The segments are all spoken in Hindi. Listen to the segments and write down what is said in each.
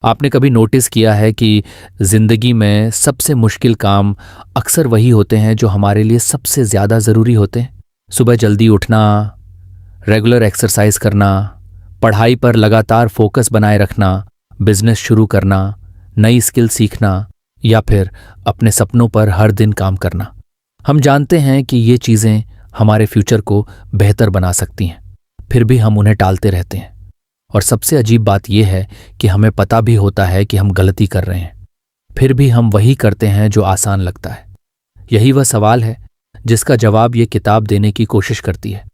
आपने कभी नोटिस किया है कि ज़िंदगी में सबसे मुश्किल काम अक्सर वही होते हैं जो हमारे लिए सबसे ज़्यादा ज़रूरी होते हैं? सुबह जल्दी उठना, रेगुलर एक्सरसाइज करना, पढ़ाई पर लगातार फोकस बनाए रखना, बिजनेस शुरू करना, नई स्किल सीखना या फिर अपने सपनों पर हर दिन काम करना। हम जानते हैं कि ये चीज़ें हमारे फ्यूचर को बेहतर बना सकती हैं, फिर भी हम उन्हें टालते रहते हैं। और सबसे अजीब बात यह है कि हमें पता भी होता है कि हम गलती कर रहे हैं, फिर भी हम वही करते हैं जो आसान लगता है। यही वह सवाल है जिसका जवाब ये किताब देने की कोशिश करती है।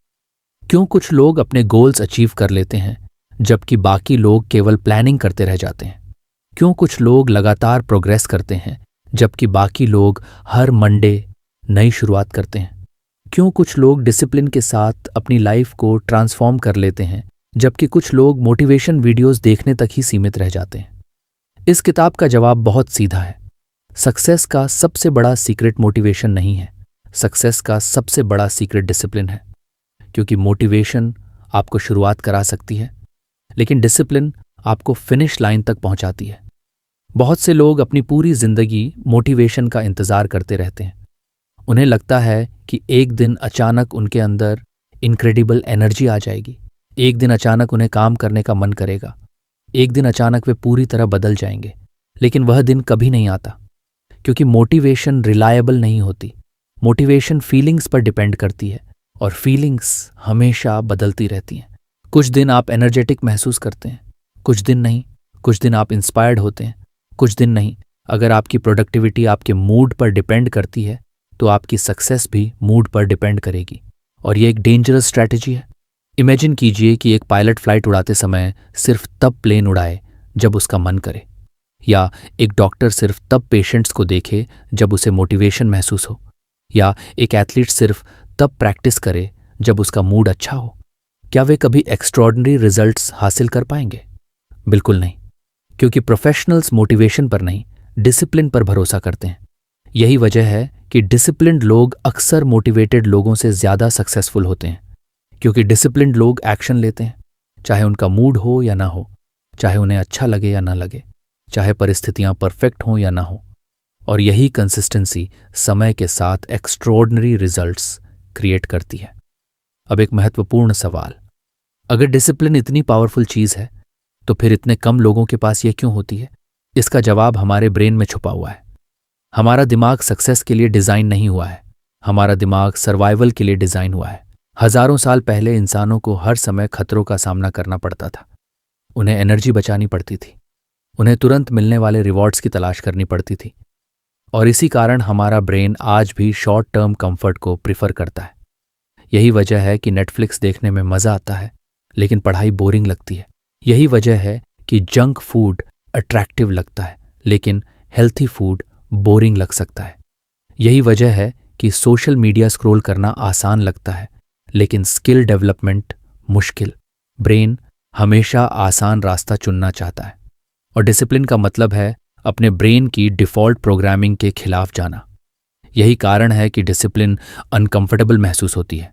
क्यों कुछ लोग अपने गोल्स अचीव कर लेते हैं जबकि बाकी लोग केवल प्लानिंग करते रह जाते हैं? क्यों कुछ लोग लगातार प्रोग्रेस करते हैं जबकि बाकी लोग हर मंडे नई शुरुआत करते हैं? क्यों कुछ लोग डिसिप्लिन के साथ अपनी लाइफ को ट्रांसफॉर्म कर लेते हैं जबकि कुछ लोग मोटिवेशन वीडियोस देखने तक ही सीमित रह जाते हैं? इस किताब का जवाब बहुत सीधा है। सक्सेस का सबसे बड़ा सीक्रेट मोटिवेशन नहीं है, सक्सेस का सबसे बड़ा सीक्रेट डिसिप्लिन है। क्योंकि मोटिवेशन आपको शुरुआत करा सकती है, लेकिन डिसिप्लिन आपको फिनिश लाइन तक पहुंचाती है। बहुत से लोग अपनी पूरी जिंदगी मोटिवेशन का इंतजार करते रहते हैं। उन्हें लगता है कि एक दिन अचानक उनके अंदर इनक्रेडिबल एनर्जी आ जाएगी, एक दिन अचानक उन्हें काम करने का मन करेगा, एक दिन अचानक वे पूरी तरह बदल जाएंगे। लेकिन वह दिन कभी नहीं आता, क्योंकि मोटिवेशन रिलायबल नहीं होती। मोटिवेशन फीलिंग्स पर डिपेंड करती है और फीलिंग्स हमेशा बदलती रहती हैं। कुछ दिन आप एनर्जेटिक महसूस करते हैं, कुछ दिन नहीं। कुछ दिन आप इंस्पायर्ड होते हैं, कुछ दिन नहीं। अगर आपकी प्रोडक्टिविटी आपके मूड पर डिपेंड करती है तो आपकी सक्सेस भी मूड पर डिपेंड करेगी। और ये एक डेंजरस स्ट्रैटेजी है। इमेजिन कीजिए कि एक पायलट फ्लाइट उड़ाते समय सिर्फ तब प्लेन उड़ाए जब उसका मन करे, या एक डॉक्टर सिर्फ तब पेशेंट्स को देखे जब उसे मोटिवेशन महसूस हो, या एक एथलीट सिर्फ तब प्रैक्टिस करे जब उसका मूड अच्छा हो। क्या वे कभी एक्स्ट्रॉर्डिनरी रिजल्ट्स हासिल कर पाएंगे? बिल्कुल नहीं, क्योंकि प्रोफेशनल्स मोटिवेशन पर नहीं, डिसिप्लिन पर भरोसा करते हैं। यही वजह है कि डिसिप्लिन्ड लोग अक्सर मोटिवेटेड लोगों से ज़्यादा सक्सेसफुल होते हैं, क्योंकि डिसिप्लिन्ड लोग एक्शन लेते हैं, चाहे उनका मूड हो या ना हो, चाहे उन्हें अच्छा लगे या ना लगे, चाहे परिस्थितियां परफेक्ट हों या ना हो। और यही कंसिस्टेंसी समय के साथ एक्स्ट्रॉर्डिनरी रिजल्ट्स क्रिएट करती है। अब एक महत्वपूर्ण सवाल, अगर डिसिप्लिन इतनी पावरफुल चीज़ है तो फिर इतने कम लोगों के पास ये क्यों होती है? इसका जवाब हमारे ब्रेन में छुपा हुआ है। हमारा दिमाग सक्सेस के लिए डिज़ाइन नहीं हुआ है, हमारा दिमाग सर्वाइवल के लिए डिज़ाइन हुआ है। हजारों साल पहले इंसानों को हर समय खतरों का सामना करना पड़ता था। उन्हें एनर्जी बचानी पड़ती थी, उन्हें तुरंत मिलने वाले रिवॉर्ड्स की तलाश करनी पड़ती थी। और इसी कारण हमारा ब्रेन आज भी शॉर्ट टर्म कंफर्ट को प्रिफर करता है। यही वजह है कि नेटफ्लिक्स देखने में मज़ा आता है लेकिन पढ़ाई बोरिंग लगती है। यही वजह है कि जंक फूड अट्रैक्टिव लगता है लेकिन हेल्थी फूड बोरिंग लग सकता है। यही वजह है कि सोशल मीडिया स्क्रॉल करना आसान लगता है लेकिन स्किल डेवलपमेंट मुश्किल। ब्रेन हमेशा आसान रास्ता चुनना चाहता है, और डिसिप्लिन का मतलब है अपने ब्रेन की डिफ़ॉल्ट प्रोग्रामिंग के खिलाफ जाना। यही कारण है कि डिसिप्लिन अनकंफर्टेबल महसूस होती है।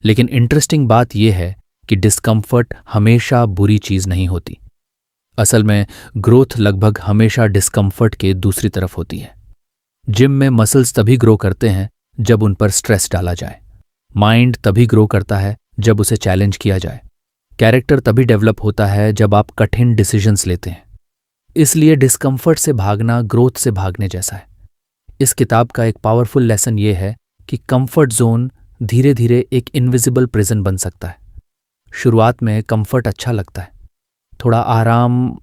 लेकिन इंटरेस्टिंग बात यह है कि डिस्कम्फर्ट हमेशा बुरी चीज़ नहीं होती। असल में ग्रोथ लगभग हमेशा डिस्कम्फर्ट के दूसरी तरफ होती है। जिम में मसल्स तभी ग्रो करते हैं जब उन पर स्ट्रेस डाला जाए। माइंड तभी ग्रो करता है जब उसे चैलेंज किया जाए। कैरेक्टर तभी डेवलप होता है जब आप कठिन डिसीजंस लेते हैं। इसलिए डिस्कम्फर्ट से भागना ग्रोथ से भागने जैसा है। इस किताब का एक पावरफुल लेसन ये है कि कंफर्ट जोन धीरे धीरे एक इनविजिबल प्रिजन बन सकता है। शुरुआत में कंफर्ट अच्छा लगता है, थोड़ा आराम,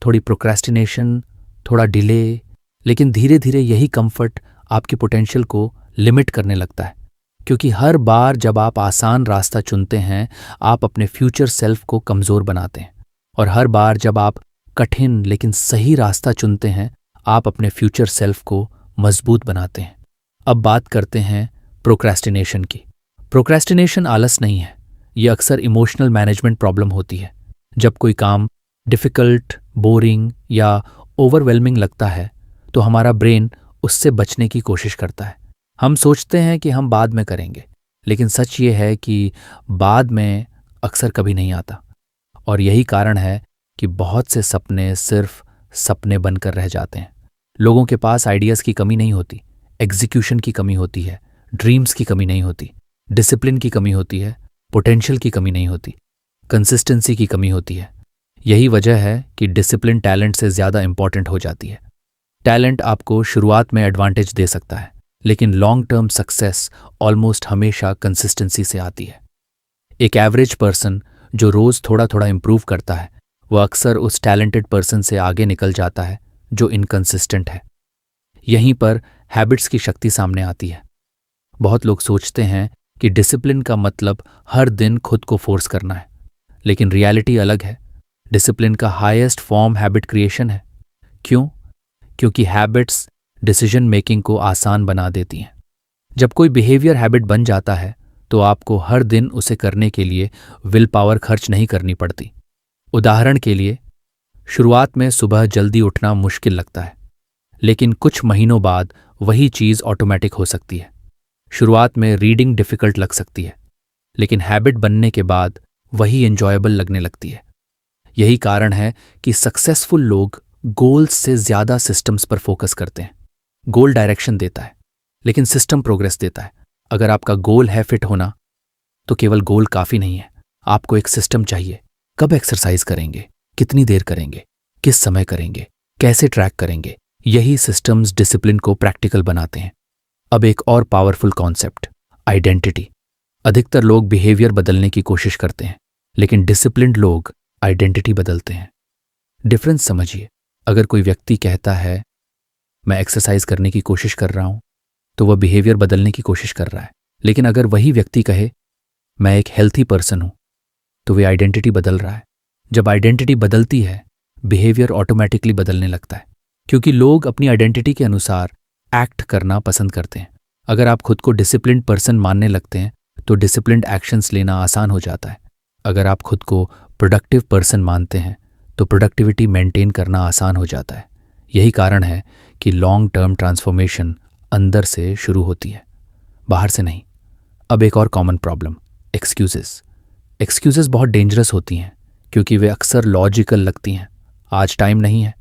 थोड़ी प्रोक्रेस्टिनेशन, थोड़ा डिले, लेकिन धीरे धीरे यही कंफर्ट आपकी पोटेंशियल को लिमिट करने लगता है। क्योंकि हर बार जब आप आसान रास्ता चुनते हैं आप अपने फ्यूचर सेल्फ को कमज़ोर बनाते हैं, और हर बार जब आप कठिन लेकिन सही रास्ता चुनते हैं आप अपने फ्यूचर सेल्फ को मजबूत बनाते हैं। अब बात करते हैं प्रोक्रेस्टिनेशन की। प्रोक्रेस्टिनेशन आलस नहीं है, ये अक्सर इमोशनल मैनेजमेंट प्रॉब्लम होती है। जब कोई काम डिफ़िकल्ट, बोरिंग या ओवरवेलमिंग लगता है तो हमारा ब्रेन उससे बचने की कोशिश करता है। हम सोचते हैं कि हम बाद में करेंगे, लेकिन सच ये है कि बाद में अक्सर कभी नहीं आता। और यही कारण है कि बहुत से सपने सिर्फ सपने बनकर रह जाते हैं। लोगों के पास आइडियाज़ की कमी नहीं होती, एग्जीक्यूशन की कमी होती है, ड्रीम्स की कमी नहीं होती, डिसिप्लिन की कमी होती है, पोटेंशियल की कमी नहीं होती, कंसिस्टेंसी की कमी होती है। यही वजह है कि डिसिप्लिन टैलेंट से ज़्यादा इंपॉर्टेंट हो जाती है। टैलेंट आपको शुरुआत में एडवांटेज दे सकता है, लेकिन लॉन्ग टर्म सक्सेस ऑलमोस्ट हमेशा कंसिस्टेंसी से आती है। एक एवरेज पर्सन जो रोज़ थोड़ा थोड़ा इंप्रूव करता है, वह अक्सर उस टैलेंटेड पर्सन से आगे निकल जाता है जो इनकंसिस्टेंट है। यहीं पर हैबिट्स की शक्ति सामने आती है। बहुत लोग सोचते हैं कि डिसिप्लिन का मतलब हर दिन खुद को फोर्स करना है, लेकिन रियलिटी अलग है। डिसिप्लिन का हाईएस्ट फॉर्म हैबिट क्रिएशन है। क्यों? क्योंकि हैबिट्स डिसीजन मेकिंग को आसान बना देती हैं। जब कोई बिहेवियर हैबिट बन जाता है तो आपको हर दिन उसे करने के लिए विल पावर खर्च नहीं करनी पड़ती। उदाहरण के लिए, शुरुआत में सुबह जल्दी उठना मुश्किल लगता है, लेकिन कुछ महीनों बाद वही चीज़ ऑटोमेटिक हो सकती है। शुरुआत में रीडिंग डिफ़िकल्ट लग सकती है, लेकिन हैबिट बनने के बाद वही एंजॉयबल लगने लगती है। यही कारण है कि सक्सेसफुल लोग गोल्स से ज़्यादा सिस्टम्स पर फोकस करते हैं। गोल डायरेक्शन देता है, लेकिन सिस्टम प्रोग्रेस देता है। अगर आपका गोल है फिट होना, तो केवल गोल काफ़ी नहीं है, आपको एक सिस्टम चाहिए। कब एक्सरसाइज करेंगे, कितनी देर करेंगे, किस समय करेंगे, कैसे ट्रैक करेंगे, यही सिस्टम्स डिसिप्लिन को प्रैक्टिकल बनाते हैं। अब एक और पावरफुल कॉन्सेप्ट, आइडेंटिटी। अधिकतर लोग बिहेवियर बदलने की कोशिश करते हैं, लेकिन डिसिप्लिन्ड लोग आइडेंटिटी बदलते हैं। डिफरेंस समझिए। अगर कोई व्यक्ति कहता है मैं एक्सरसाइज करने की कोशिश कर रहा हूं, तो वह बिहेवियर बदलने की कोशिश कर रहा है। लेकिन अगर वही व्यक्ति कहे मैं एक हेल्थी पर्सन हूं, तो वह आइडेंटिटी बदल रहा है। जब आइडेंटिटी बदलती है, बिहेवियर ऑटोमेटिकली बदलने लगता है, क्योंकि लोग अपनी आइडेंटिटी के अनुसार एक्ट करना पसंद करते हैं। अगर आप खुद को डिसिप्लिन्ड पर्सन मानने लगते हैं, तो डिसिप्लिन्ड एक्शंस लेना आसान हो जाता है। अगर आप खुद को प्रोडक्टिव पर्सन मानते हैं, तो प्रोडक्टिविटी मेंटेन करना आसान हो जाता है। यही कारण है कि लॉन्ग टर्म ट्रांसफॉर्मेशन अंदर से शुरू होती है, बाहर से नहीं। अब एक और कॉमन प्रॉब्लम, एक्सक्यूजेस। एक्सक्यूजेस बहुत डेंजरस होती हैं, क्योंकि वे अक्सर लॉजिकल लगती हैं। आज टाइम नहीं है,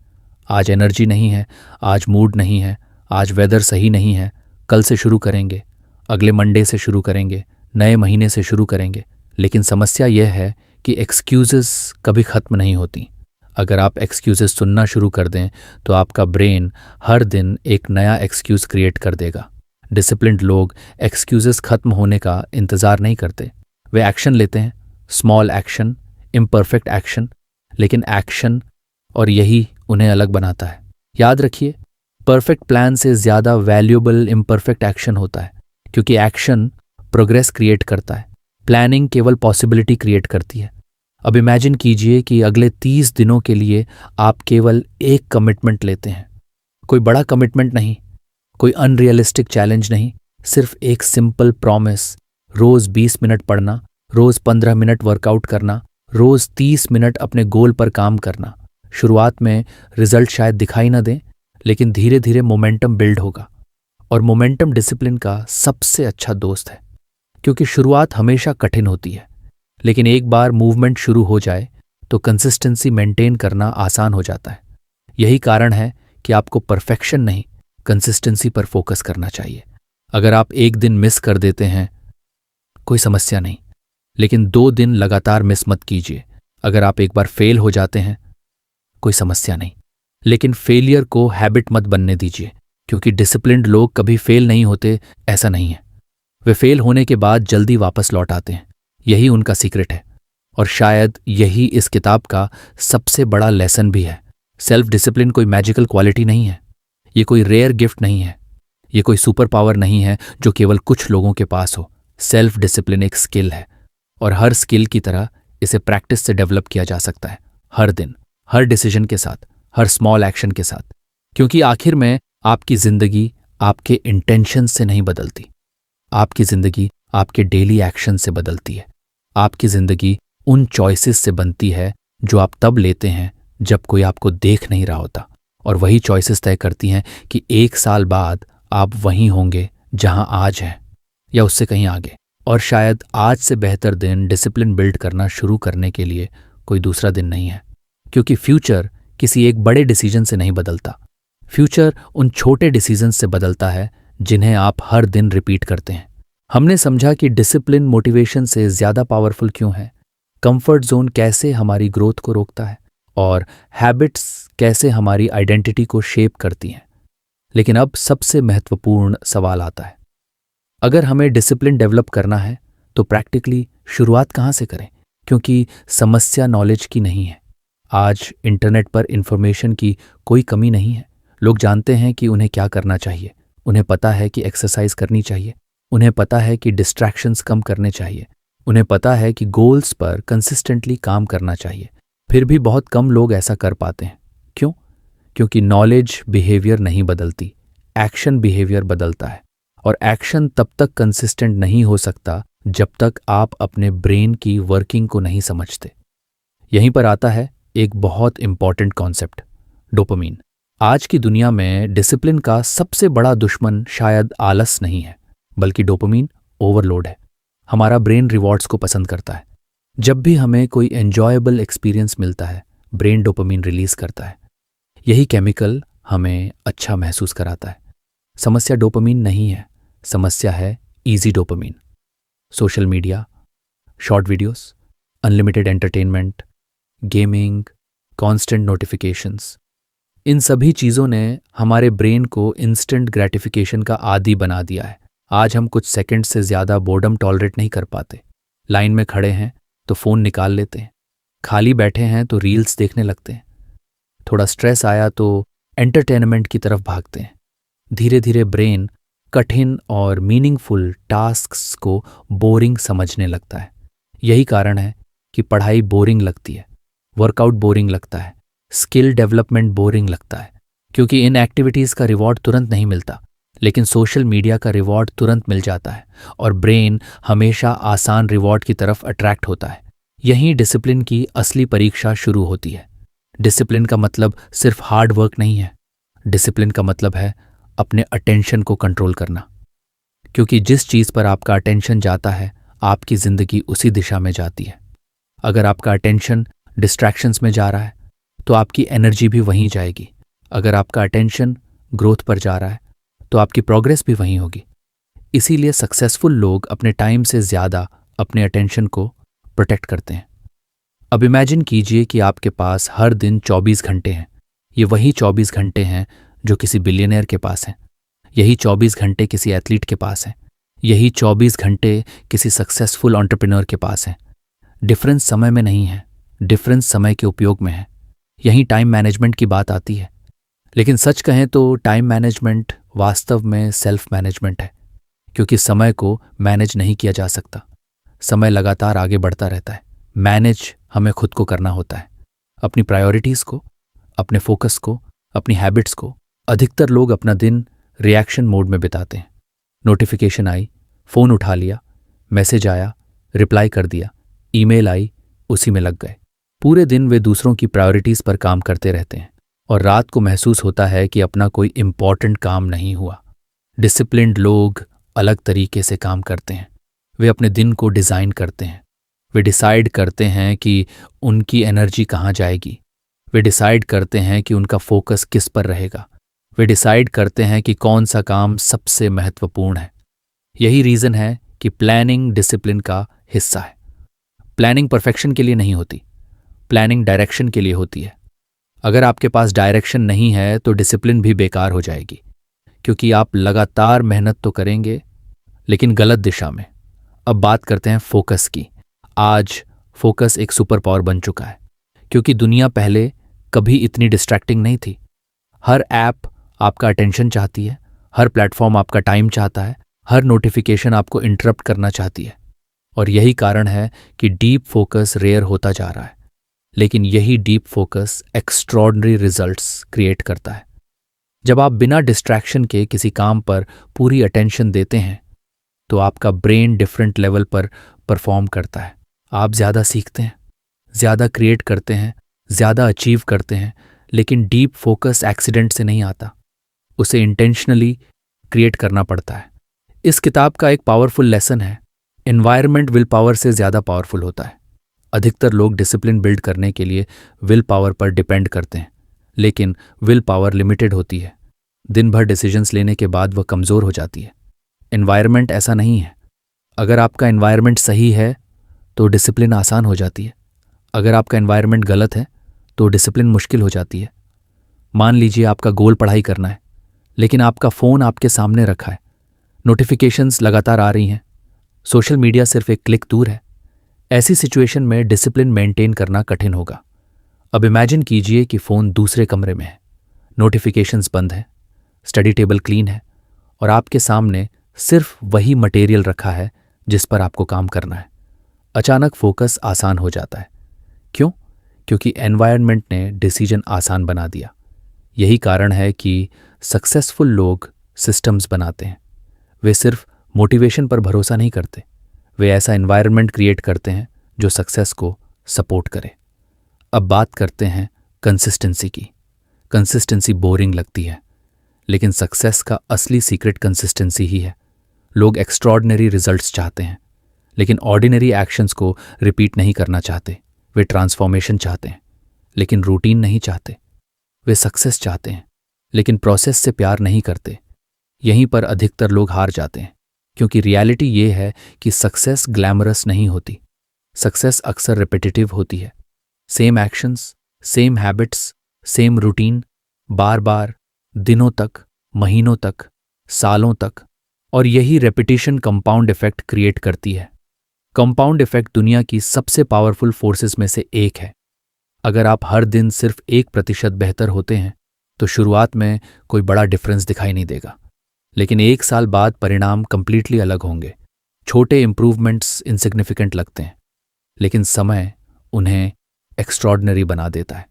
आज एनर्जी नहीं है, आज मूड नहीं है, आज वेदर सही नहीं है, कल से शुरू करेंगे, अगले मंडे से शुरू करेंगे, नए महीने से शुरू करेंगे। लेकिन समस्या यह है कि एक्सक्यूजेस कभी ख़त्म नहीं होती। अगर आप एक्सक्यूजेस सुनना शुरू कर दें, तो आपका ब्रेन हर दिन एक नया एक्सक्यूज़ क्रिएट कर देगा। डिसिप्लिन्ड लोग एक्सक्यूजेस ख़त्म होने का इंतज़ार नहीं करते, वे एक्शन लेते हैं। स्मॉल एक्शन, इम्परफेक्ट एक्शन, लेकिन एक्शन, और यही उन्हें अलग बनाता है। याद रखिए, परफेक्ट प्लान से ज़्यादा वैल्यूएबल इम्परफेक्ट एक्शन होता है, क्योंकि एक्शन प्रोग्रेस क्रिएट करता है, प्लानिंग केवल पॉसिबिलिटी क्रिएट करती है। अब इमेजिन कीजिए कि अगले 30 दिनों के लिए आप केवल एक कमिटमेंट लेते हैं। कोई बड़ा कमिटमेंट नहीं, कोई अनरियलिस्टिक चैलेंज नहीं, सिर्फ एक सिंपल प्रॉमिस, रोज़ 20 मिनट पढ़ना, रोज़ 15 मिनट वर्कआउट करना, रोज़ 30 मिनट अपने गोल पर काम करना। शुरुआत में रिजल्ट शायद दिखाई न दें, लेकिन धीरे धीरे मोमेंटम बिल्ड होगा। और मोमेंटम डिसिप्लिन का सबसे अच्छा दोस्त है, क्योंकि शुरुआत हमेशा कठिन होती है, लेकिन एक बार मूवमेंट शुरू हो जाए तो कंसिस्टेंसी मेंटेन करना आसान हो जाता है। यही कारण है कि आपको परफेक्शन नहीं, कंसिस्टेंसी पर फोकस करना चाहिए। अगर आप एक दिन मिस कर देते हैं, कोई समस्या नहीं, लेकिन 2 दिन लगातार मिस मत कीजिए। अगर आप एक बार फेल हो जाते हैं, कोई समस्या नहीं, लेकिन फेलियर को हैबिट मत बनने दीजिए, क्योंकि डिसिप्लिन्ड लोग कभी फेल नहीं होते, ऐसा नहीं है। वे फेल होने के बाद जल्दी वापस लौट आते हैं। यही उनका सीक्रेट है, और शायद यही इस किताब का सबसे बड़ा लेसन भी है। सेल्फ डिसिप्लिन कोई मैजिकल क्वालिटी नहीं है, ये कोई रेयर गिफ्ट नहीं है, ये कोई सुपर पावर नहीं है जो केवल कुछ लोगों के पास हो। सेल्फ डिसिप्लिन एक स्किल है, और हर स्किल की तरह इसे प्रैक्टिस से डेवलप किया जा सकता है, हर दिन, हर डिसीजन के साथ, हर स्मॉल एक्शन के साथ। क्योंकि आखिर में आपकी जिंदगी आपके इंटेंशन से नहीं बदलती, आपकी जिंदगी आपके डेली एक्शन से बदलती है। आपकी जिंदगी उन चॉइसेस से बनती है जो आप तब लेते हैं जब कोई आपको देख नहीं रहा होता, और वही चॉइसेस तय करती हैं कि 1 साल बाद आप वहीं होंगे जहां आज हैं, या उससे कहीं आगे। और शायद आज से बेहतर दिन डिसिप्लिन बिल्ड करना शुरू करने के लिए कोई दूसरा दिन नहीं है। क्योंकि फ्यूचर किसी एक बड़े डिसीजन से नहीं बदलता। फ्यूचर उन छोटे डिसीजन से बदलता है जिन्हें आप हर दिन रिपीट करते हैं। हमने समझा कि डिसिप्लिन मोटिवेशन से ज़्यादा पावरफुल क्यों है, कंफर्ट जोन कैसे हमारी ग्रोथ को रोकता है और हैबिट्स कैसे हमारी आइडेंटिटी को शेप करती हैं। लेकिन अब सबसे महत्वपूर्ण सवाल आता है, अगर हमें डिसिप्लिन डेवलप करना है तो प्रैक्टिकली शुरुआत कहाँ से करें? क्योंकि समस्या नॉलेज की नहीं है। आज इंटरनेट पर इंफॉर्मेशन की कोई कमी नहीं है। लोग जानते हैं कि उन्हें क्या करना चाहिए, उन्हें पता है कि एक्सरसाइज करनी चाहिए, उन्हें पता है कि डिस्ट्रैक्शंस कम करने चाहिए, उन्हें पता है कि गोल्स पर कंसिस्टेंटली काम करना चाहिए। फिर भी बहुत कम लोग ऐसा कर पाते हैं। क्यों? क्योंकि नॉलेज बिहेवियर नहीं बदलती, एक्शन बिहेवियर बदलता है। और एक्शन तब तक कंसिस्टेंट नहीं हो सकता जब तक आप अपने ब्रेन की वर्किंग को नहीं समझते। यहीं पर आता है एक बहुत इंपॉर्टेंट कॉन्सेप्ट, डोपामीन। आज की दुनिया में डिसिप्लिन का सबसे बड़ा दुश्मन शायद आलस नहीं है, बल्कि डोपामीन ओवरलोड है। हमारा ब्रेन रिवॉर्ड्स को पसंद करता है। जब भी हमें कोई एंजॉयबल एक्सपीरियंस मिलता है, ब्रेन डोपामीन रिलीज करता है। यही केमिकल हमें अच्छा महसूस कराता है। समस्या डोपामीन नहीं है, समस्या है easy dopamine. Social media, short videos, unlimited entertainment, gaming, constant notifications, इन सभी चीज़ों ने हमारे ब्रेन को इंस्टेंट ग्रेटिफिकेशन का आदी बना दिया है। आज हम कुछ सेकंड से ज़्यादा बोर्डम टॉलरेट नहीं कर पाते। लाइन में खड़े हैं तो फ़ोन निकाल लेते हैं, खाली बैठे हैं तो रील्स देखने लगते हैं, थोड़ा स्ट्रेस आया तो एंटरटेनमेंट की तरफ भागते हैं। धीरे धीरे ब्रेन कठिन और मीनिंगफुल टास्क्स को बोरिंग समझने लगता है। यही कारण है कि पढ़ाई बोरिंग लगती है, वर्कआउट बोरिंग लगता है, स्किल डेवलपमेंट बोरिंग लगता है, क्योंकि इन एक्टिविटीज़ का रिवॉर्ड तुरंत नहीं मिलता। लेकिन सोशल मीडिया का रिवॉर्ड तुरंत मिल जाता है और ब्रेन हमेशा आसान रिवॉर्ड की तरफ अट्रैक्ट होता है। यहीं डिसिप्लिन की असली परीक्षा शुरू होती है। डिसिप्लिन का मतलब सिर्फ हार्ड वर्क नहीं है। डिसिप्लिन का मतलब है अपने अटेंशन को कंट्रोल करना, क्योंकि जिस चीज़ पर आपका अटेंशन जाता है आपकी ज़िंदगी उसी दिशा में जाती है। अगर आपका अटेंशन डिस्ट्रैक्शंस में जा रहा है तो आपकी एनर्जी भी वहीं जाएगी। अगर आपका अटेंशन ग्रोथ पर जा रहा है तो आपकी प्रोग्रेस भी वहीं होगी। इसीलिए सक्सेसफुल लोग अपने टाइम से ज़्यादा अपने अटेंशन को प्रोटेक्ट करते हैं। अब इमेजिन कीजिए कि आपके पास हर दिन 24 घंटे हैं। ये वही 24 घंटे हैं जो किसी बिलियनियर के पास हैं। यही 24 घंटे किसी एथलीट के पास हैं। यही 24 घंटे किसी सक्सेसफुल एंटरप्रेन्योर के पास हैं। डिफरेंस समय में नहीं है, डिफरेंस समय के उपयोग में है। यहीं टाइम मैनेजमेंट की बात आती है। लेकिन सच कहें तो टाइम मैनेजमेंट वास्तव में सेल्फ मैनेजमेंट है, क्योंकि समय को मैनेज नहीं किया जा सकता। समय लगातार आगे बढ़ता रहता है। मैनेज हमें खुद को करना होता है, अपनी प्रायोरिटीज़ को, अपने फोकस को, अपनी हैबिट्स को। अधिकतर लोग अपना दिन रिएक्शन मोड में बिताते हैं। नोटिफिकेशन आई, फ़ोन उठा लिया, मैसेज आया, रिप्लाई कर दिया, ईमेल आई, उसी में लग गए। पूरे दिन वे दूसरों की प्रायोरिटीज़ पर काम करते रहते हैं और रात को महसूस होता है कि अपना कोई इम्पॉर्टेंट काम नहीं हुआ। डिसिप्लिन्ड लोग अलग तरीके से काम करते हैं। वे अपने दिन को डिज़ाइन करते हैं। वे डिसाइड करते हैं कि उनकी एनर्जी कहाँ जाएगी। वे डिसाइड करते हैं कि उनका फोकस किस पर रहेगा। वे डिसाइड करते हैं कि कौन सा काम सबसे महत्वपूर्ण है। यही रीज़न है कि प्लानिंग डिसिप्लिन का हिस्सा है। प्लानिंग परफेक्शन के लिए नहीं होती, प्लानिंग डायरेक्शन के लिए होती है। अगर आपके पास डायरेक्शन नहीं है तो डिसिप्लिन भी बेकार हो जाएगी, क्योंकि आप लगातार मेहनत तो करेंगे लेकिन गलत दिशा में। अब बात करते हैं फोकस की। आज फोकस एक सुपर पावर बन चुका है, क्योंकि दुनिया पहले कभी इतनी डिस्ट्रैक्टिंग नहीं थी। हर ऐप आपका अटेंशन चाहती है, हर प्लेटफॉर्म आपका टाइम चाहता है, हर नोटिफिकेशन आपको इंटरप्ट करना चाहती है। और यही कारण है कि डीप फोकस रेयर होता जा रहा है। लेकिन यही deep focus extraordinary results create करता है। जब आप बिना डिस्ट्रैक्शन के किसी काम पर पूरी अटेंशन देते हैं तो आपका ब्रेन डिफरेंट लेवल पर परफॉर्म करता है। आप ज़्यादा सीखते हैं, ज़्यादा क्रिएट करते हैं, ज़्यादा अचीव करते हैं। लेकिन डीप फोकस एक्सीडेंट से नहीं आता, उसे इंटेंशनली क्रिएट करना पड़ता है। इस किताब का एक पावरफुल लेसन है, एनवायरनमेंट विल पावर से ज़्यादा पावरफुल होता है। अधिकतर लोग डिसिप्लिन बिल्ड करने के लिए विल पावर पर डिपेंड करते हैं, लेकिन विल पावर लिमिटेड होती है। दिन भर डिसीजंस लेने के बाद वह कमज़ोर हो जाती है। एनवायरनमेंट ऐसा नहीं है। अगर आपका एनवायरनमेंट सही है तो डिसिप्लिन आसान हो जाती है। अगर आपका एनवायरनमेंट गलत है तो डिसिप्लिन मुश्किल हो जाती है। मान लीजिए आपका गोल पढ़ाई करना है, लेकिन आपका फ़ोन आपके सामने रखा है, नोटिफिकेशंस लगातार आ रही हैं, सोशल मीडिया सिर्फ एक क्लिक दूर है। ऐसी सिचुएशन में डिसिप्लिन मेंटेन करना कठिन होगा। अब इमेजिन कीजिए कि फ़ोन दूसरे कमरे में है, नोटिफिकेशंस बंद है, स्टडी टेबल क्लीन है और आपके सामने सिर्फ वही मटेरियल रखा है जिस पर आपको काम करना है। अचानक फोकस आसान हो जाता है। क्यों? क्योंकि एनवायरनमेंट ने डिसीजन आसान बना दिया। यही कारण है कि सक्सेसफुल लोग सिस्टम्स बनाते हैं। वे सिर्फ मोटिवेशन पर भरोसा नहीं करते, वे ऐसा एनवायरनमेंट क्रिएट करते हैं जो सक्सेस को सपोर्ट करे। अब बात करते हैं कंसिस्टेंसी की। कंसिस्टेंसी बोरिंग लगती है, लेकिन सक्सेस का असली सीक्रेट कंसिस्टेंसी ही है। लोग एक्स्ट्रॉर्डिनरी रिजल्ट्स चाहते हैं, लेकिन ऑर्डिनरी एक्शंस को रिपीट नहीं करना चाहते। वे ट्रांसफॉर्मेशन चाहते हैं, लेकिन रूटीन नहीं चाहते। वे सक्सेस चाहते हैं, लेकिन प्रोसेस से प्यार नहीं करते। यहीं पर अधिकतर लोग हार जाते हैं, क्योंकि रियलिटी ये है कि सक्सेस ग्लैमरस नहीं होती। सक्सेस अक्सर रिपीटेटिव होती है। Same actions, same habits, same routine, बार बार, दिनों तक, महीनों तक, सालों तक। और यही रेपिटेशन कंपाउंड इफेक्ट क्रिएट करती है। कंपाउंड इफेक्ट दुनिया की सबसे पावरफुल फोर्सेस में से एक है। अगर आप हर दिन सिर्फ 1% बेहतर होते हैं तो शुरुआत में कोई बड़ा डिफरेंस दिखाई नहीं देगा, लेकिन 1 साल बाद परिणाम कंप्लीटली अलग होंगे। छोटे इंप्रूवमेंट्स इनसिग्निफिकेंट लगते हैं, लेकिन समय उन्हें एक्स्ट्रॉर्डिनरी बना देता है।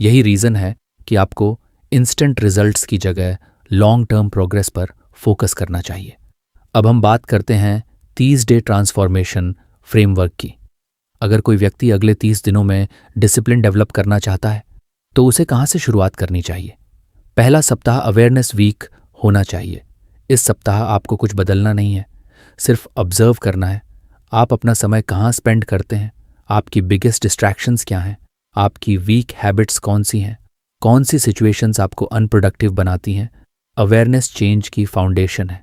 यही रीज़न है कि आपको इंस्टेंट रिजल्ट्स की जगह लॉन्ग टर्म प्रोग्रेस पर फोकस करना चाहिए। अब हम बात करते हैं 30 डे ट्रांसफॉर्मेशन फ्रेमवर्क की। अगर कोई व्यक्ति अगले 30 दिनों में डिसिप्लिन डेवलप करना चाहता है तो उसे कहाँ से शुरुआत करनी चाहिए? पहला सप्ताह अवेयरनेस वीक होना चाहिए। इस सप्ताह आपको कुछ बदलना नहीं है, सिर्फ ऑब्जर्व करना है। आप अपना समय कहाँ स्पेंड करते हैं, आपकी बिगेस्ट डिस्ट्रैक्शंस क्या हैं, आपकी वीक हैबिट्स कौन सी हैं, कौन सी सिचुएशंस आपको अनप्रोडक्टिव बनाती हैं। अवेयरनेस चेंज की फाउंडेशन है।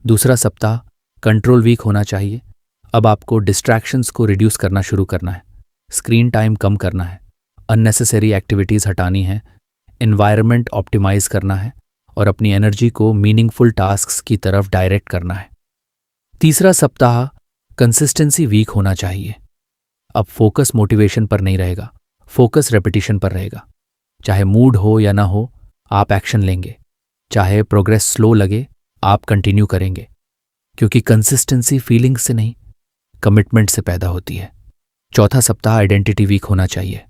दूसरा सप्ताह कंट्रोल वीक होना चाहिए। अब आपको डिस्ट्रैक्शंस को रिड्यूस करना शुरू करना है, स्क्रीन टाइम कम करना है, अननेसेसरी एक्टिविटीज़ हटानी है, एनवायरनमेंट ऑप्टिमाइज करना है और अपनी एनर्जी को मीनिंगफुल टास्क्स की तरफ डायरेक्ट करना है। तीसरा सप्ताह कंसिस्टेंसी वीक होना चाहिए। अब फोकस मोटिवेशन पर नहीं रहेगा, फोकस रेपिटेशन पर रहेगा। चाहे मूड हो या ना हो, आप एक्शन लेंगे। चाहे प्रोग्रेस स्लो लगे, आप कंटिन्यू करेंगे, क्योंकि कंसिस्टेंसी फीलिंग से नहीं, कमिटमेंट से पैदा होती है। चौथा सप्ताह आइडेंटिटी वीक होना चाहिए।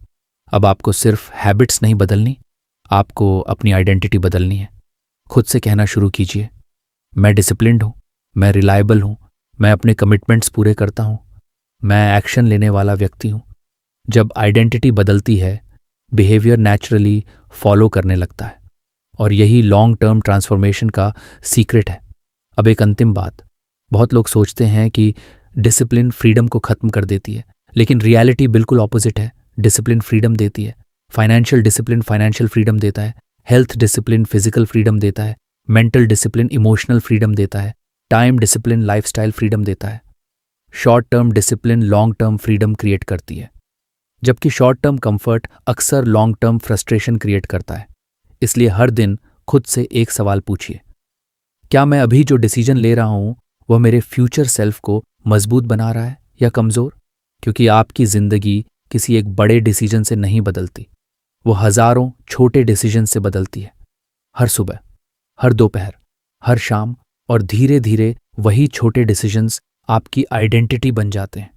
अब आपको सिर्फ हैबिट्स नहीं बदलनी, आपको अपनी आइडेंटिटी बदलनी है। खुद से कहना शुरू कीजिए, मैं डिसिप्लिन्ड हूँ, मैं रिलायबल हूँ, मैं अपने कमिटमेंट्स पूरे करता हूँ, मैं एक्शन लेने वाला व्यक्ति हूँ। जब आइडेंटिटी बदलती है, बिहेवियर नेचुरली फॉलो करने लगता है, और यही लॉन्ग टर्म ट्रांसफॉर्मेशन का सीक्रेट है। अब एक अंतिम बात, बहुत लोग सोचते हैं कि डिसिप्लिन फ्रीडम को खत्म कर देती है, लेकिन रियलिटी बिल्कुल ऑपोजिट है। डिसिप्लिन फ्रीडम देती है। फाइनेंशियल डिसिप्लिन फाइनेंशियल फ्रीडम देता है, हेल्थ डिसिप्लिन फिजिकल फ्रीडम देता है, मेंटल डिसिप्लिन इमोशनल फ्रीडम देता है, टाइम डिसिप्लिन लाइफस्टाइल फ्रीडम देता है। Short term discipline long term freedom create करती है, जबकि शॉर्ट टर्म कंफर्ट अक्सर लॉन्ग टर्म फ्रस्ट्रेशन क्रिएट करता है। इसलिए हर दिन खुद से एक सवाल पूछिए, क्या मैं अभी जो डिसीजन ले रहा हूं वह मेरे फ्यूचर सेल्फ को मजबूत बना रहा है या कमजोर? क्योंकि आपकी जिंदगी किसी एक बड़े डिसीजन से नहीं बदलती, वो हजारों छोटे डिसीजन से बदलती है। हर सुबह, हर दोपहर, हर शाम, और धीरे धीरे वही छोटे डिसीजंस आपकी आइडेंटिटी बन जाते हैं।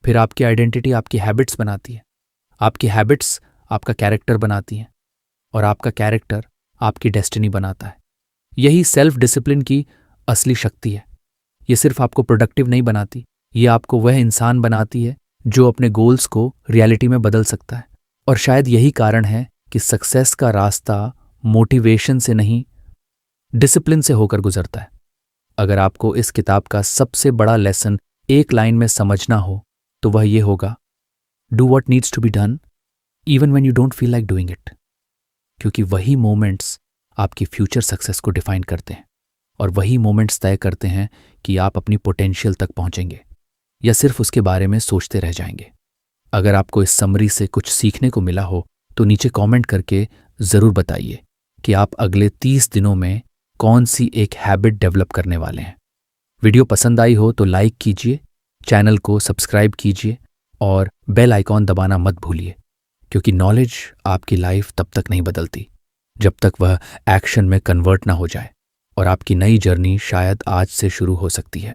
फिर आपकी आइडेंटिटी आपकी हैबिट्स बनाती है, आपकी हैबिट्स आपका कैरेक्टर बनाती हैं, और आपका कैरेक्टर आपकी डेस्टिनी बनाता है। यही सेल्फ डिसिप्लिन की असली शक्ति है। ये सिर्फ आपको प्रोडक्टिव नहीं बनाती, ये आपको वह इंसान बनाती है जो अपने गोल्स को रियलिटी में बदल सकता है। और शायद यही कारण है कि सक्सेस का रास्ता मोटिवेशन से नहीं, डिसिप्लिन से होकर गुजरता है। अगर आपको इस किताब का सबसे बड़ा लेसन एक लाइन में समझना हो तो वह ये होगा, do what needs to be done even when you don't feel like doing it, क्योंकि वही मोमेंट्स आपकी फ्यूचर सक्सेस को डिफाइन करते हैं और वही मोमेंट्स तय करते हैं कि आप अपनी पोटेंशियल तक पहुंचेंगे या सिर्फ उसके बारे में सोचते रह जाएंगे। अगर आपको इस समरी से कुछ सीखने को मिला हो तो नीचे कमेंट करके ज़रूर बताइए कि आप अगले 30 दिनों में कौन सी एक हैबिट डेवलप करने वाले हैं। वीडियो पसंद आई हो तो लाइक कीजिए, चैनल को सब्सक्राइब कीजिए और बेल आइकॉन दबाना मत भूलिए, क्योंकि नॉलेज आपकी लाइफ तब तक नहीं बदलती जब तक वह एक्शन में कन्वर्ट ना हो जाए और आपकी नई जर्नी शायद आज से शुरू हो सकती है।